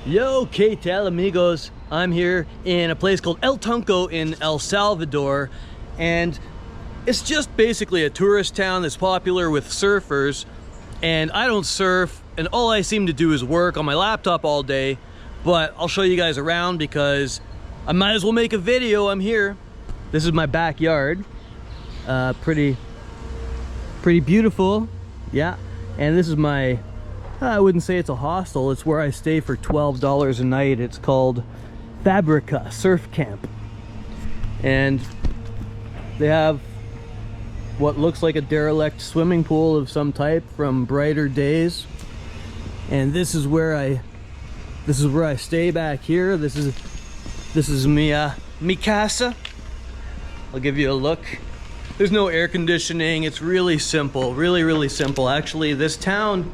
Yo, ¿qué tal, amigos? I'm here in a place called El Tunco in El Salvador, and it's just basically a tourist town that's popular with surfers. And I don't surf, and all I seem to do is work on my laptop all day. But I'll show you guys around because I might as well make a video. I'm here. This is my backyard. Pretty beautiful, yeah. And this is my, I wouldn't say it's a hostel, it's where I stay for $12 a night. It's called Fabrica Surf Camp. And they have what looks like a derelict swimming pool of some type from brighter days. And this is where I stay back here. This is mi casa. I'll give you a look. There's no air conditioning. It's really simple, really simple. Actually, this town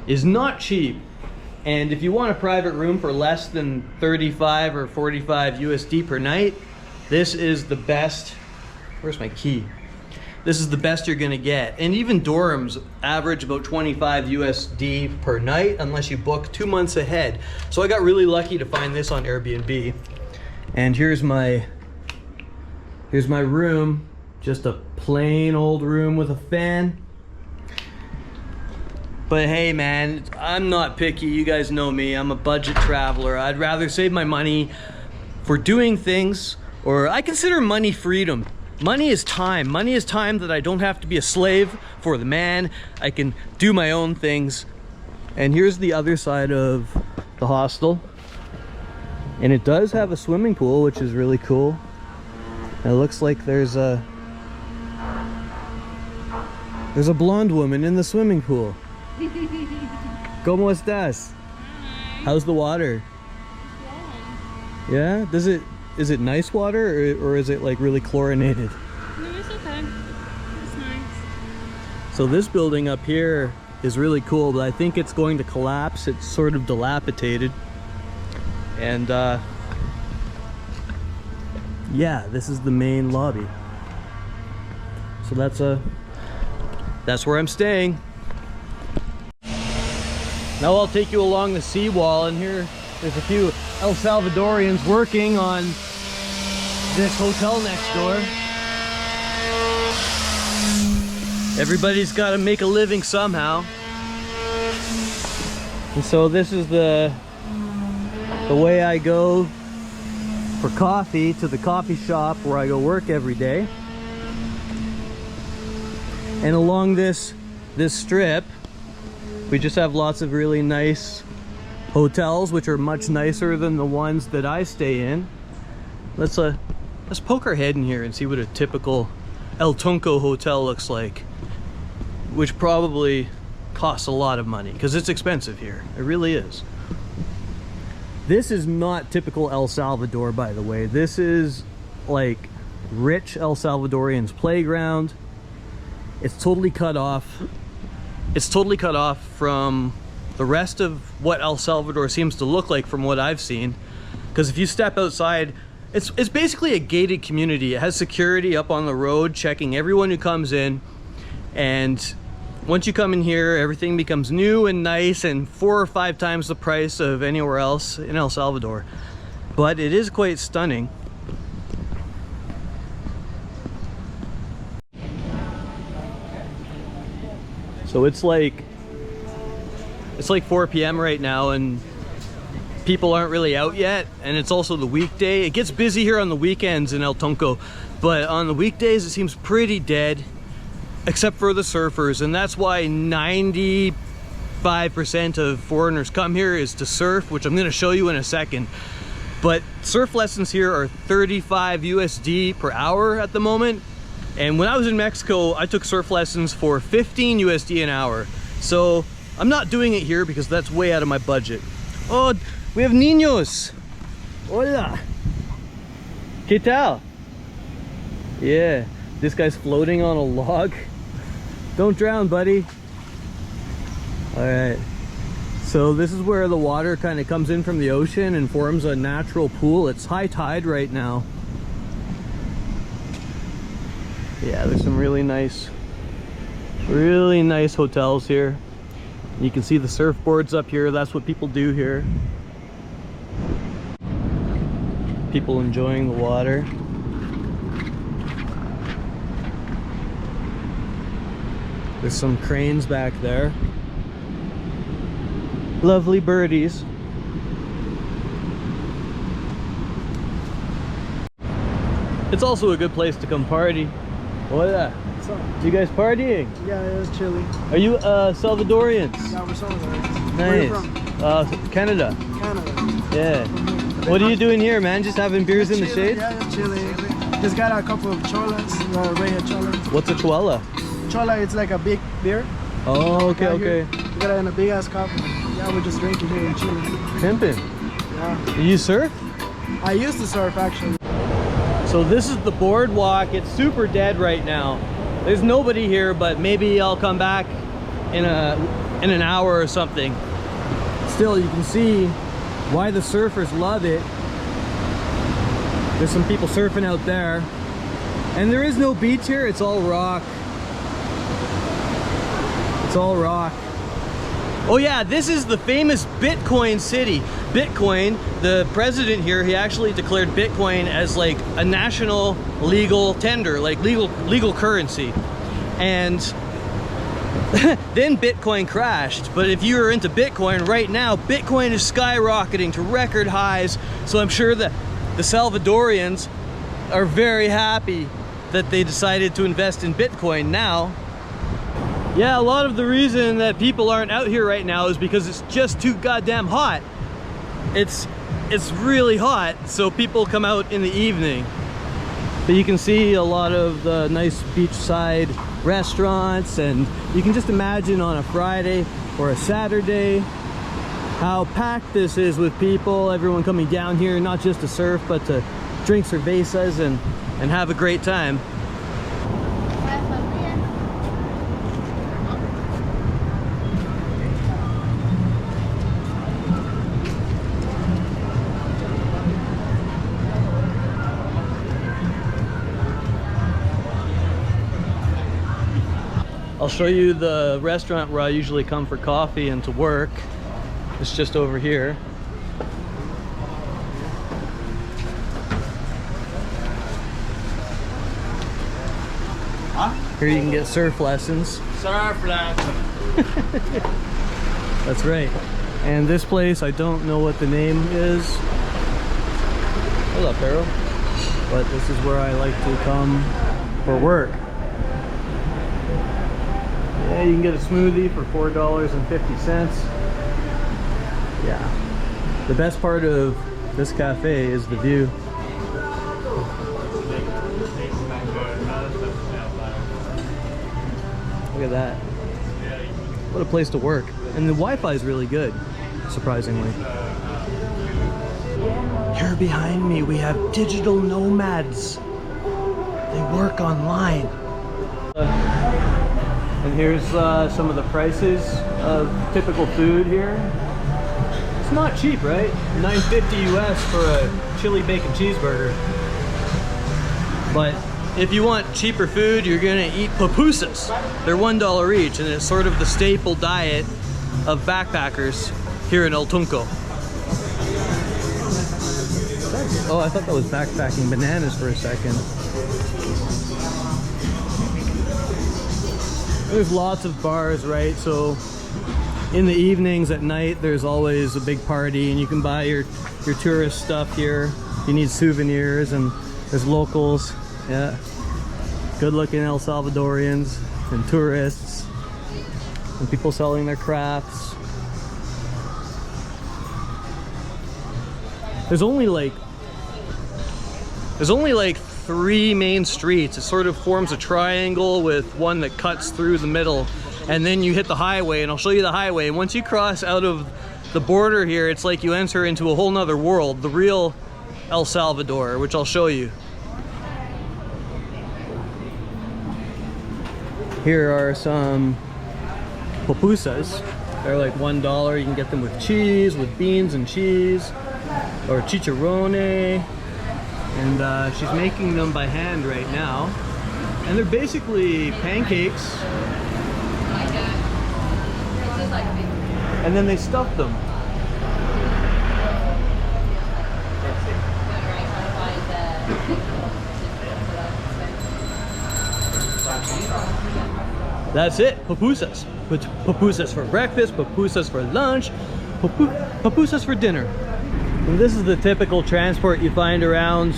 is not cheap. And if you want a private room for less than 35 or 45 USD per night, this is the best. Where's my key? This is the best you're gonna get. And even dorms average about 25 USD per night unless you book 2 months ahead. So I got really lucky to find this on Airbnb. And here's my room. Just a plain old room with a fan. But hey man, I'm not picky. You guys know me. I'm a budget traveler. I'd rather save my money for doing things, or I consider money freedom. Money is time. Money is time that I don't have to be a slave for the man. I can do my own things. And here's the other side of the hostel. And it does have a swimming pool, which is really cool. It looks like there's a blonde woman in the swimming pool. ¿Cómo estás? Hi. How's the water? It's warm. Yeah? Is it nice water or is it like really chlorinated? No, it's okay. It's nice. So this building up here is really cool, but I think it's going to collapse. It's sort of dilapidated. And yeah, this is the main lobby. So that's where I'm staying. Now I'll take you along the seawall, and there's a few El Salvadorians working on this hotel next door. Everybody's got to make a living somehow. And so this is the way I go for coffee to the coffee shop where I go work every day. And along this strip, we just have lots of really nice hotels, which are much nicer than the ones that I stay in. Let's poke our head in here and see what a typical El Tunco hotel looks like, which probably costs a lot of money because it's expensive here. It really is. This is not typical El Salvador, by the way. This is like rich El Salvadorians' playground. It's totally cut off. It's totally cut off from the rest of what El Salvador seems to look like from what I've seen. Because if you step outside, it's basically a gated community. It has security up on the road checking everyone who comes in. And once you come in here, everything becomes new and nice and 4 or 5 times the price of anywhere else in El Salvador. But it is quite stunning. So it's like 4 p.m. right now and people aren't really out yet, and it's also the weekday. It gets busy here on the weekends in El Tunco, but on the weekdays it seems pretty dead, except for the surfers, and that's why 95% of foreigners come here is to surf, which I'm going to show you in a second. But surf lessons here are 35 USD per hour at the moment. And when I was in Mexico, I took surf lessons for 15 USD an hour. So I'm not doing it here because that's way out of my budget. Oh, we have niños. Hola. ¿Qué tal? Yeah, this guy's floating on a log. Don't drown, buddy. All right. So this is where the water kind of comes in from the ocean and forms a natural pool. It's high tide right now. Yeah, there's some really nice hotels here. You can see the surfboards up here. That's what people do here. people enjoying the water. There's some cranes back there. Lovely birdies. It's also a good place to come party. What is that? What's up? You guys partying? Yeah, it was chilly. Are you Salvadorians? Yeah, we're Salvador. Nice. Where are you from? Canada. Canada. Yeah. What are you doing here, man? Just having beers in the shade? Yeah, just chilling. Just got a couple of cholas, red cholas. What's a chola? Chola, it's like a big beer. Oh, okay, Got okay. here. We got it in a big ass cup. Yeah, we're just drinking here and chilling. Pimpin'. Yeah. You surf? I used to surf actually. So this is the boardwalk. It's super dead right now. There's nobody here, but maybe I'll come back in an hour or something. Still, you can see why the surfers love it. There's some people surfing out there. And there is no beach here, it's all rock. It's all rock. Oh yeah, this is the famous Bitcoin city. Bitcoin, the president here, he actually declared Bitcoin as like a national legal tender, like legal currency. And then Bitcoin crashed. But if you are into Bitcoin right now, Bitcoin is skyrocketing to record highs. So I'm sure that the Salvadorians are very happy that they decided to invest in Bitcoin now. Yeah, a lot of the reason that people aren't out here right now is because it's just too goddamn hot. It's really hot, so people come out in the evening. But you can see a lot of the nice beachside restaurants, and you can just imagine on a Friday or a Saturday how packed this is with people, everyone coming down here not just to surf but to drink cervezas and have a great time. I'll show you the restaurant where I usually come for coffee and to work. It's just over here. Here you can get surf lessons. Surf lessons. That's right. And this place, I don't know what the name is. What's up, Harold? But this is where I like to come for work. Yeah, you can get a smoothie for $4.50. Yeah. The best part of this cafe is the view. Look at that. What a place to work. And the Wi-Fi is really good, surprisingly. Here behind me we have digital nomads. They work online. And here's some of the prices of typical food here. It's not cheap, right? $9.50 US for a chili bacon cheeseburger. But if you want cheaper food, you're gonna eat pupusas. They're $1 each, and it's sort of the staple diet of backpackers here in El Tunco. Oh, I thought that was backpacking bananas for a second. There's lots of bars, right? So in the evenings at night, there's always a big party, and you can buy your tourist stuff here. You need souvenirs, and there's locals. Yeah, good looking El Salvadorians and tourists and people selling their crafts. There's only like 3 main streets. It sort of forms a triangle with one that cuts through the middle, and then you hit the highway, and I'll show you the highway. And once you cross out of the border here, it's like you enter into a whole nother world, the real El Salvador, which I'll show you. Here are some pupusas. They're like $1. You can get them with cheese, with beans and cheese, or chicharrone. And she's making them by hand right now. And they're basically pancakes. And then they stuff them. that's it. Pupusas. Pupusas for breakfast, pupusas for lunch, pupusas for dinner. And this is the typical transport you find around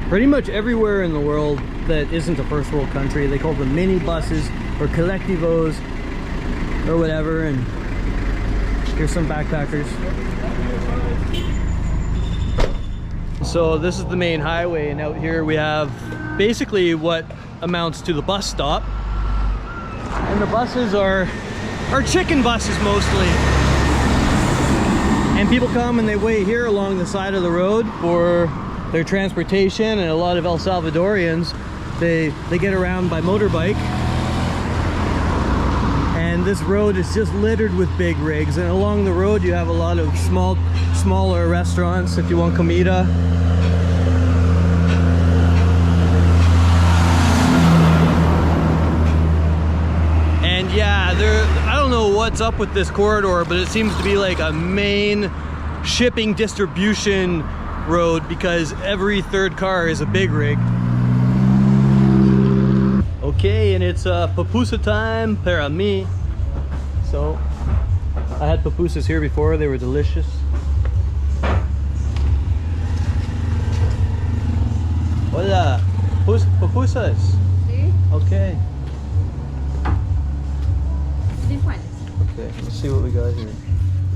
pretty much everywhere in the world that isn't a first world country. They call them mini buses or collectivos or whatever. And here's some backpackers. So this is the main highway, and out here we have basically what amounts to the bus stop. And the buses are chicken buses mostly. And people come and they wait here along the side of the road for their transportation, and a lot of El Salvadorians, they get around by motorbike. And this road is just littered with big rigs, and along the road you have a lot of smaller restaurants if you want comida. And yeah, I don't know what's up with this corridor, but it seems to be like a main shipping distribution road because every third car is a big rig. Okay, and it's pupusa time para mí. So I had pupusas here before, they were delicious. Hola, pupusas. Sí. Okay. ¿Cuáles? Okay, let's see what we got here.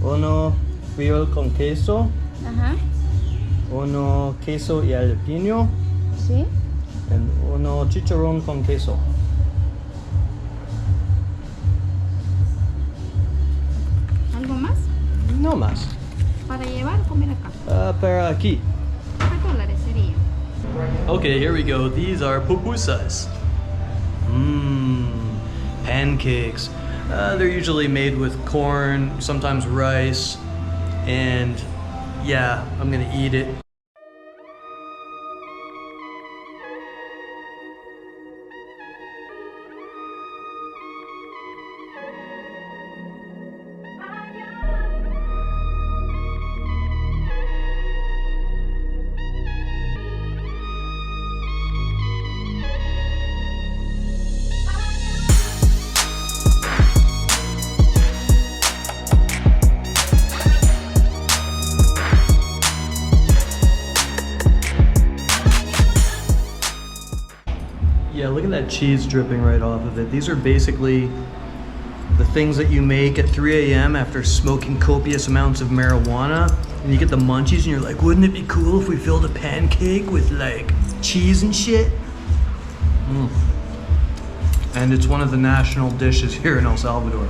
Uno friol con queso. Ajá. Uno queso y jalapeno. Sí. And uno chicharrón con queso. ¿Algo más? No más. Para llevar o comer acá. Para aquí. $3 sería. Okay, here we go. These are pupusas. Pancakes. They're usually made with corn, sometimes rice, and yeah, I'm gonna eat it. Yeah, look at that cheese dripping right off of it. These are basically the things that you make at 3 a.m. after smoking copious amounts of marijuana. And you get the munchies and you're like, wouldn't it be cool if we filled a pancake with like cheese and shit? And it's one of the national dishes here in El Salvador.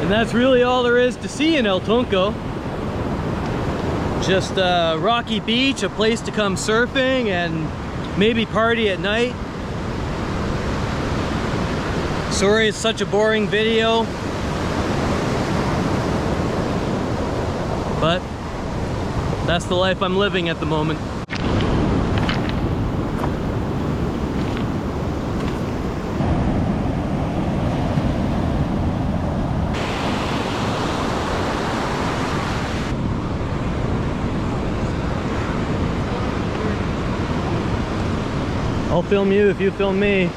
And that's really all there is to see in El Tunco. Just a rocky beach, a place to come surfing and maybe party at night. Sorry it's such a boring video, but that's the life I'm living at the moment. I'll film you if you film me.